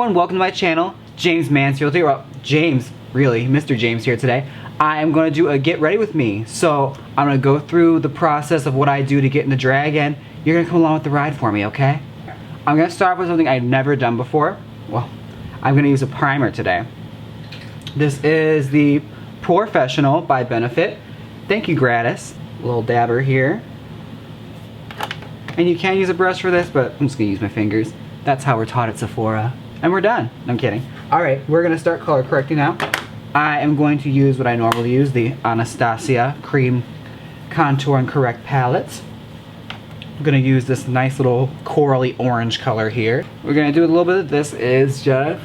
everyone, welcome to my channel. Jaymes Mansfield here. Well, James, really, Mr. James here today. I am going to do a get ready with me. So I'm going to go through the process of what I do to get in the drag, and you're going to come along with the ride for me, okay? I'm going to start with something I've never done before. Well, I'm going to use a primer today. This is the Porefessional by Benefit. Thank you, Gratis. A little dabber here. And you can use a brush for this, but I'm just going to use my fingers. That's how we're taught at Sephora. And we're done. I'm kidding. Alright, we're going to start color correcting now. I am going to use what I normally use, the Anastasia Creme Contour and Correct palettes. I'm going to use this nice little corally orange color here. We're going to do a little bit of this is just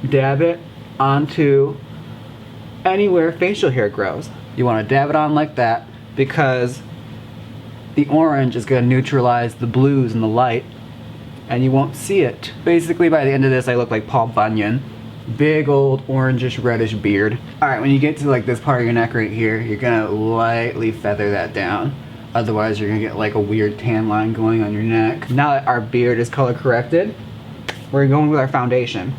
dab it onto anywhere facial hair grows. You want to dab it on like that because the orange is going to neutralize the blues and the light and you won't see it. Basically by the end of this I look like Paul Bunyan. Big old orangish reddish beard. Alright, when you get to like this part of your neck right here, you're going to lightly feather that down. Otherwise you're going to get like a weird tan line going on your neck. Now that our beard is color corrected, we're going with our foundation.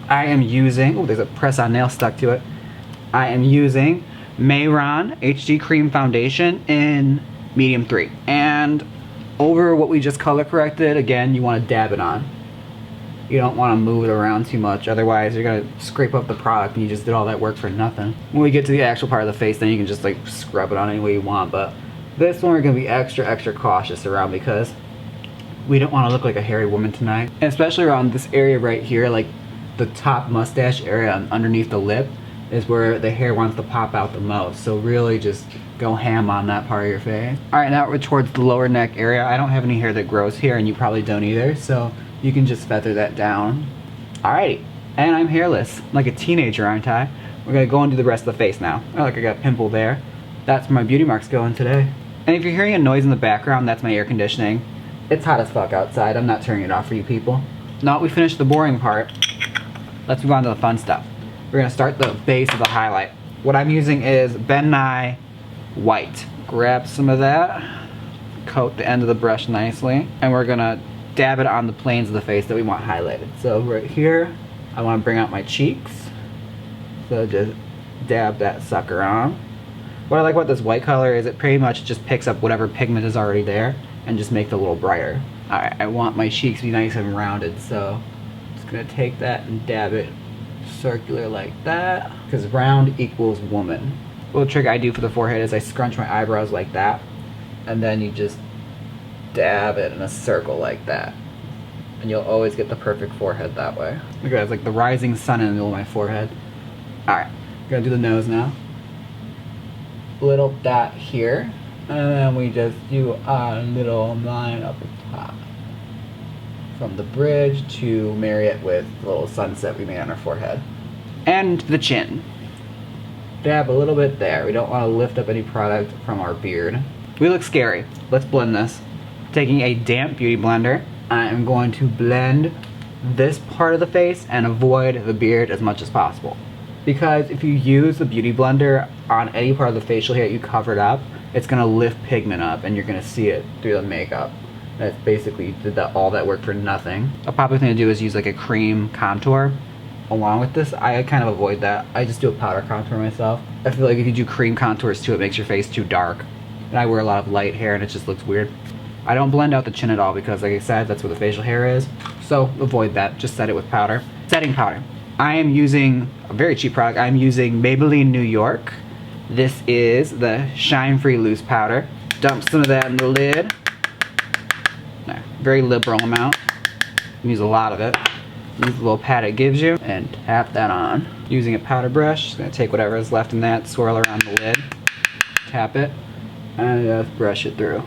I am using, oh there's a press-on nail stuck to it. I am using Mehron HD Cream Foundation in medium 3. And over what we just color corrected, again, you want to dab it on. You don't want to move it around too much, otherwise you're going to scrape up the product and you just did all that work for nothing. When we get to the actual part of the face, then you can just like scrub it on any way you want, but this one we're going to be extra cautious around because we don't want to look like a hairy woman tonight. And especially around this area right here, like the top mustache area underneath the lip is where the hair wants to pop out the most. So really just go ham on that part of your face. Alright, now we're towards the lower neck area. I don't have any hair that grows here and you probably don't either, so you can just feather that down. Alrighty, and I'm hairless, like a teenager, aren't I? We're gonna go and do the rest of the face now. Oh, look, I got a pimple there. That's where my beauty mark's going today. And if you're hearing a noise in the background, that's my air conditioning. It's hot as fuck outside. I'm not turning it off for you people. Now that we finished the boring part, let's move on to the fun stuff. We're gonna start the base of the highlight. What I'm using is Ben Nye White. Grab some of that, coat the end of the brush nicely, and we're gonna dab it on the planes of the face that we want highlighted. So right here, I want to bring out my cheeks. So just dab that sucker on. What I like about this white color is it pretty much just picks up whatever pigment is already there and just makes it a little brighter. Alright, I want my cheeks to be nice and rounded, so I'm just gonna take that and dab it circular like that, because round equals woman. A little trick I do for the forehead is I scrunch my eyebrows like that, and then you just dab it in a circle like that, and you'll always get the perfect forehead that way. Look at that, it's like the rising sun in the middle of my forehead. Alright, gonna do the nose now. Little dot here, and then we just do a little line up the top from the bridge to marry it with the little sunset we made on our forehead. And the chin. Dab a little bit there. We don't want to lift up any product from our beard. We look scary. Let's blend this. Taking a damp beauty blender, I am going to blend this part of the face and avoid the beard as much as possible. Because if you use the beauty blender on any part of the facial hair that you covered up, it's going to lift pigment up and you're going to see it through the makeup. That's basically did all that work for nothing. A popular thing to do is use like a cream contour along with this. I kind of avoid that. I just do a powder contour myself. I feel like if you do cream contours too, it makes your face too dark. And I wear a lot of light hair and it just looks weird. I don't blend out the chin at all because like I said, that's where the facial hair is. So avoid that, just set it with powder. Setting powder. I am using a very cheap product. I'm using Maybelline New York. This is the Shine Free Loose Powder. Dump some of that in the lid. Very liberal amount. Use a lot of it. Use the little pad it gives you and tap that on. Using a powder brush, just gonna take whatever is left in that, swirl around the lid, tap it, and just brush it through.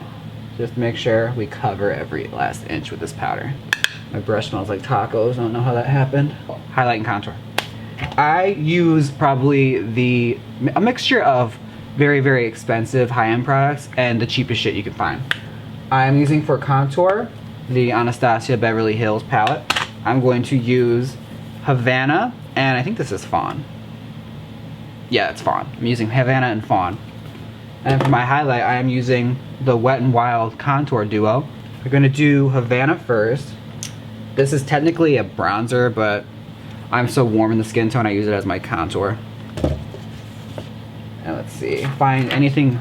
Just make sure we cover every last inch with this powder. My brush smells like tacos, I don't know how that happened. Highlight and contour. I use probably a mixture of very expensive high-end products and the cheapest shit you can find. I'm using for contour the Anastasia Beverly Hills palette. I'm going to use Havana, and I think this is Fawn. Yeah, it's Fawn. I'm using Havana and Fawn. And for my highlight, I am using the Wet n Wild Contour Duo. We're going to do Havana first, This is technically a bronzer, but I'm so warm in the skin tone I use it as my contour. And let's see, find anything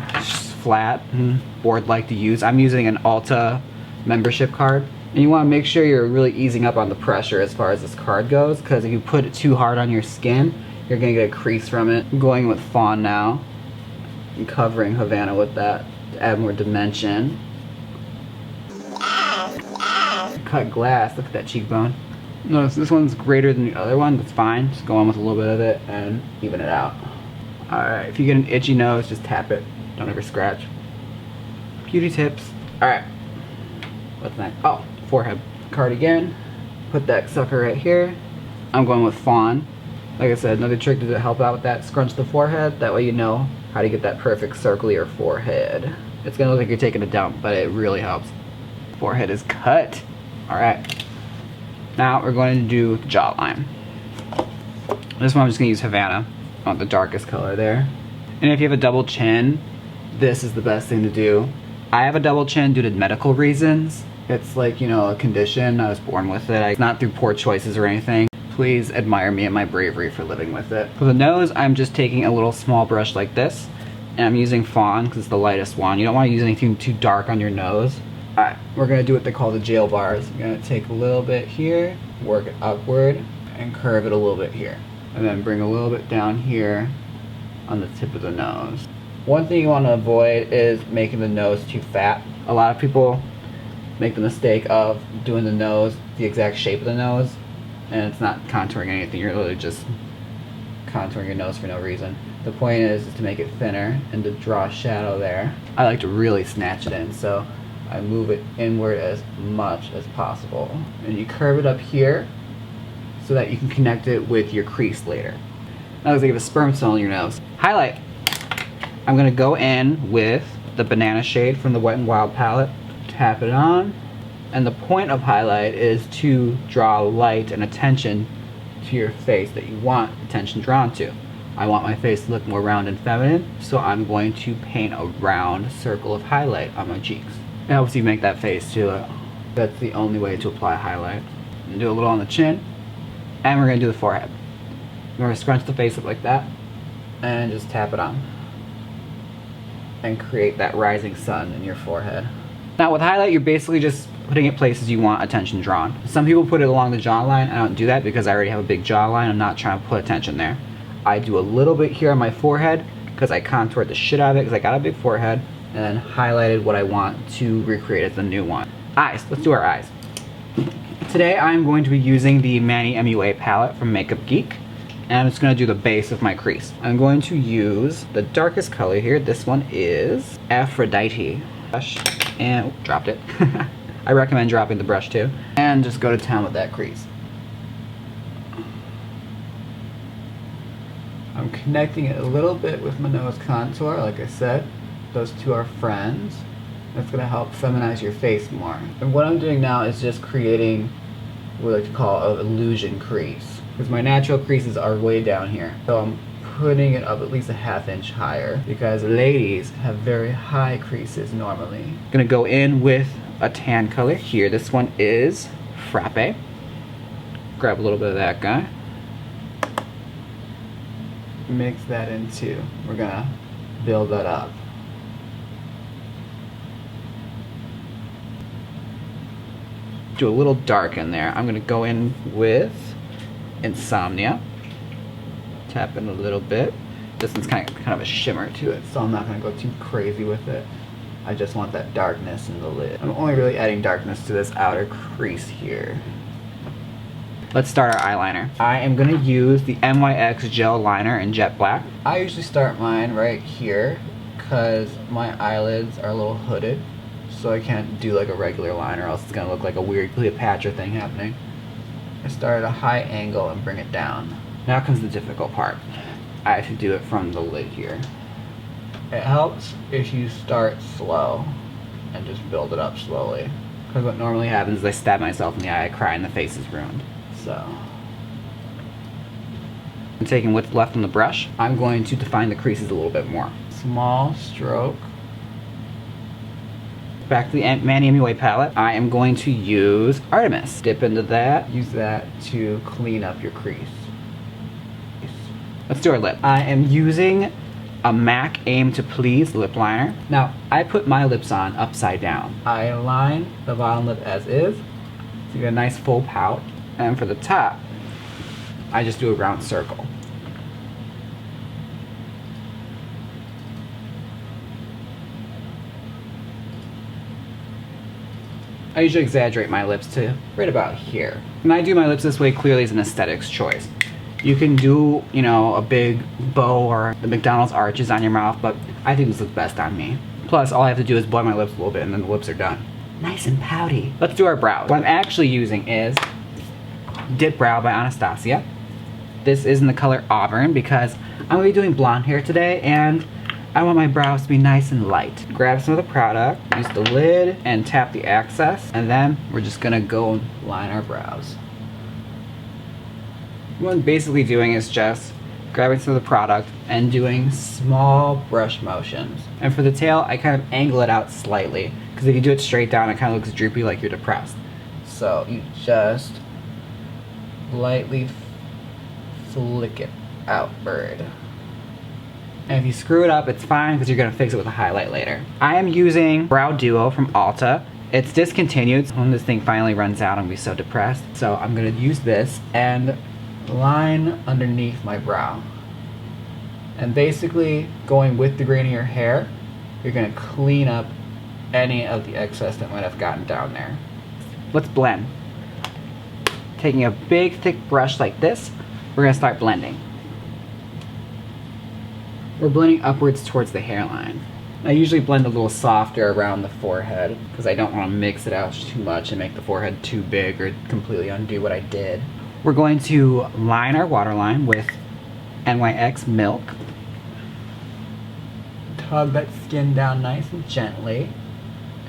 flat board like to use. I'm using an Ulta membership card. And you want to make sure you're really easing up on the pressure as far as this card goes, because if you put it too hard on your skin, you're going to get a crease from it. I'm going with Fawn now. I'm covering Havana with that to add more dimension. Cut glass, look at that cheekbone. Notice this one's greater than the other one, that's fine. Just go on with a little bit of it and even it out. Alright, if you get an itchy nose, just tap it. Don't ever scratch. Beauty tips. Alright. What's next? Oh, forehead. Card again. Put that sucker right here. I'm going with Fawn. Like I said, another trick to help out with that, scrunch the forehead. That way you know how to get that perfect circle of your forehead. It's gonna look like you're taking a dump, but it really helps. Forehead is cut. Alright. Now we're going to do the jawline. This one I'm just gonna use Havana. I want the darkest color there. And if you have a double chin, this is the best thing to do. I have a double chin due to medical reasons. It's like, you know, a condition. I was born with it. It's not through poor choices or anything. Please admire me and my bravery for living with it. For the nose, I'm just taking a little small brush like this. And I'm using Fawn because it's the lightest one. You don't want to use anything too dark on your nose. Alright, we're going to do what they call the jail bars. I'm going to take a little bit here, work it upward, and curve it a little bit here. And then bring a little bit down here on the tip of the nose. One thing you want to avoid is making the nose too fat. A lot of people make the mistake of doing the nose the exact shape of the nose, and it's not contouring anything. You're literally just contouring your nose for no reason. The point is to make it thinner and to draw a shadow there. I like to really snatch it in, so I move it inward as much as possible. And you curve it up here so that you can connect it with your crease later. That looks like you have a sperm cell in your nose. Highlight. I'm gonna go in with the banana shade from the Wet n Wild palette. Tap it on. And the point of highlight is to draw light and attention to your face that you want attention drawn to. I want my face to look more round and feminine, so I'm going to paint a round circle of highlight on my cheeks. It helps you make that face too. That's the only way to apply highlight. And do a little on the chin, and we're gonna do the forehead. We're gonna scrunch the face up like that, and just tap it on. And create that rising sun in your forehead. Now with highlight, you're basically just putting it places you want attention drawn. Some people put it along the jawline. I don't do that because I already have a big jawline. I'm not trying to put attention there. I do a little bit here on my forehead because I contoured the shit out of it because I got a big forehead, and then highlighted what I want to recreate as the new one. Eyes, let's do our eyes. Today I'm going to be using the Manny MUA palette from Makeup Geek, and I'm just going to do the base of my crease. I'm going to use the darkest color here. This one is Aphrodite. And dropped it. I recommend dropping the brush too. And just go to town with that crease. I'm connecting it a little bit with my nose contour, like I said. Those two are friends. That's going to help feminize your face more. And what I'm doing now is just creating what I like to call an illusion crease. Because my natural creases are way down here. So I'm putting it up at least a ½ inch higher because ladies have very high creases normally. I'm gonna go in with a tan color here. This one is Frappe. Grab a little bit of that guy. Mix that in too. We're gonna build that up. Do a little dark in there. I'm gonna go in with Insomnia. Tap in a little bit. This one's kind of a shimmer to it, so I'm not going to go too crazy with it. I just want that darkness in the lid. I'm only really adding darkness to this outer crease here. Let's start our eyeliner. I am going to use the NYX Gel Liner in Jet Black. I usually start mine right here because my eyelids are a little hooded, so I can't do like a regular liner, or else it's going to look like a weird Cleopatra thing happening. I start at a high angle and bring it down. Now comes the difficult part. I have to do it from the lid here. It helps if you start slow and just build it up slowly. Because what normally happens is I stab myself in the eye, I cry, and the face is ruined. So, I'm taking what's left on the brush. I'm going to define the creases a little bit more. Small stroke. back to the Manny MUA palette. I am going to use Artemis. Dip into that. Use that to clean up your crease. Let's do our lip. I am using a MAC Aim to Please lip liner. Now, I put my lips on upside down. I line the bottom lip as is, so you get a nice full pout. And for the top, I just do a round circle. I usually exaggerate my lips to right about here. And I do my lips this way clearly as an aesthetics choice. You can do, you know, a big bow or the McDonald's arches on your mouth, but I think this looks best on me. Plus, all I have to do is blend my lips a little bit and then the lips are done. Nice and pouty. Let's do our brows. What I'm actually using is Dipbrow by Anastasia. This is in the color Auburn because I'm going to be doing blonde hair today and I want my brows to be nice and light. Grab some of the product, use the lid, and tap the excess, and then we're just gonna go and line our brows. What I'm basically doing is just grabbing some of the product and doing small brush motions. And for the tail, I kind of angle it out slightly, because if you do it straight down, it kind of looks droopy like you're depressed. So you just lightly flick it outward. And if you screw it up, it's fine because you're gonna fix it with a highlight later. I am using Brow Duo from Ulta. It's discontinued. So when this thing finally runs out, I'm gonna be so depressed. So I'm gonna use this and line underneath my brow. And basically, going with the grain of your hair, you're gonna clean up any of the excess that might have gotten down there. Let's blend. Taking a big, thick brush like this, we're gonna start blending. We're blending upwards towards the hairline. I usually blend a little softer around the forehead because I don't want to mix it out too much and make the forehead too big or completely undo what I did. We're going to line our waterline with NYX Milk. Tug that skin down nice and gently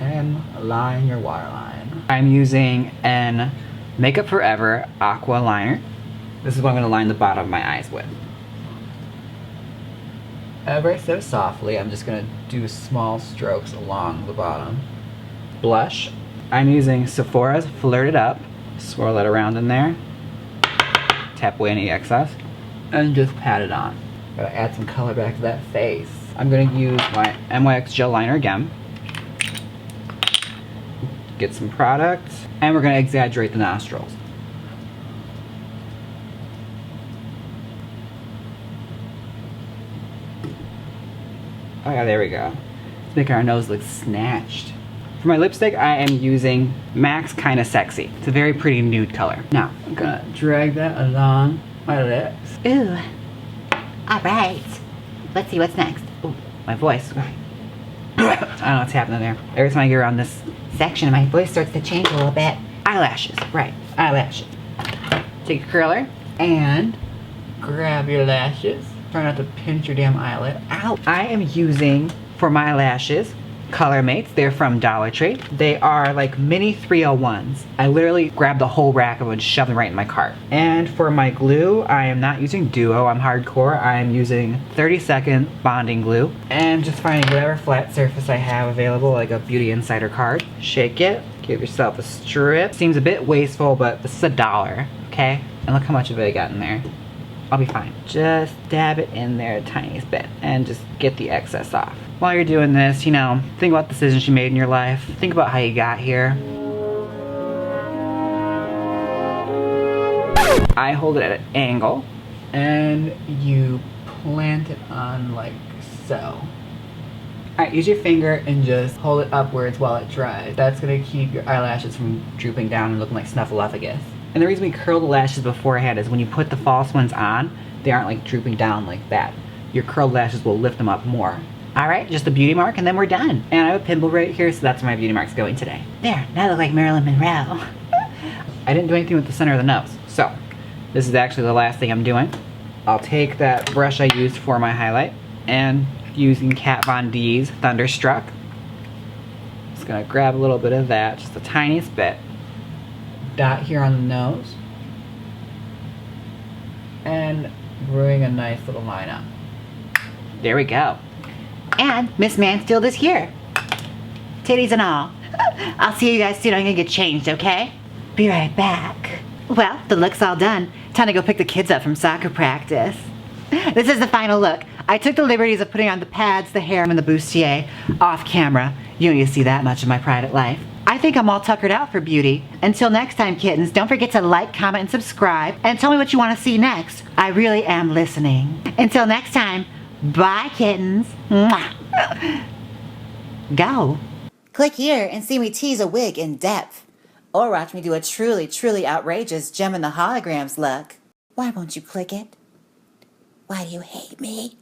and line your waterline. I'm using an Makeup Forever Aqua Liner. This is what I'm going to line the bottom of my eyes with. Ever so softly, I'm just going to do small strokes along the bottom. Blush. I'm using Sephora's Flirt It Up. Swirl it around in there. Tap away any excess. And just pat it on. Gotta add some color back to that face. I'm going to use my NYX Gel Liner again. Get some product. And we're going to exaggerate the nostrils. Oh yeah, there we go. It's making our nose look snatched. For my lipstick, I am using MAC's Kinda Sexy. It's a very pretty nude color. Now, I'm gonna drag that along my lips. Ooh. Alright. Let's see what's next. Ooh, my voice. I don't know what's happening there. Every time I get around this Section, my voice starts to change a little bit. eyelashes, right, eyelashes. Take your curler and grab your lashes. Try not to pinch your damn eyelid. Ow! I am using, for my lashes, Color Mates. They're from Dollar Tree. They are like mini 301s. I literally grabbed the whole rack of them and shoved them right in my cart. And for my glue, I am not using Duo. I'm hardcore. I am using 30-second bonding glue. And just finding whatever flat surface I have available, like a Beauty Insider card. Shake it. Give yourself a strip. Seems a bit wasteful, but this is $1, okay? And look how much of it I got in there. I'll be fine. Just dab it in there a tiniest bit and just get the excess off. While you're doing this, you know, think about the decisions you made in your life. Think about how you got here. I hold it at an angle and you plant it on like so. Alright, use your finger and just hold it upwards while it dries. That's gonna keep your eyelashes from drooping down and looking like Snuffleupagus. And the reason we curl the lashes beforehand is when you put the false ones on, they aren't like drooping down like that. Your curled lashes will lift them up more. Alright, just a beauty mark and then we're done. And I have a pimple right here, so that's where my beauty mark's going today. There, now I look like Marilyn Monroe. I didn't do anything with the center of the nose. So, this is actually the last thing I'm doing. I'll take that brush I used for my highlight and using Kat Von D's Thunderstruck. Just gonna grab a little bit of that, just the tiniest bit. Dot here on the nose. And bring a nice little line up. There we go. And Miss Mansfield is here. titties and all. I'll see you guys soon. I'm gonna get changed, okay? Be right back. Well, the look's all done. Time to go pick the kids up from soccer practice. This is the final look. I took the liberties of putting on the pads, the hair, and the bustier off camera. You don't need to see that much of my private life. I think I'm all tuckered out for beauty. Until next time, kittens, don't forget to like, comment, and subscribe, and tell me what you want to see next. I really am listening. Until next time, bye, kittens. Mwah. Go. Click here and see me tease a wig in depth. Or watch me do a truly, truly outrageous gem in the holograms look. Why won't you click it? Why do you hate me?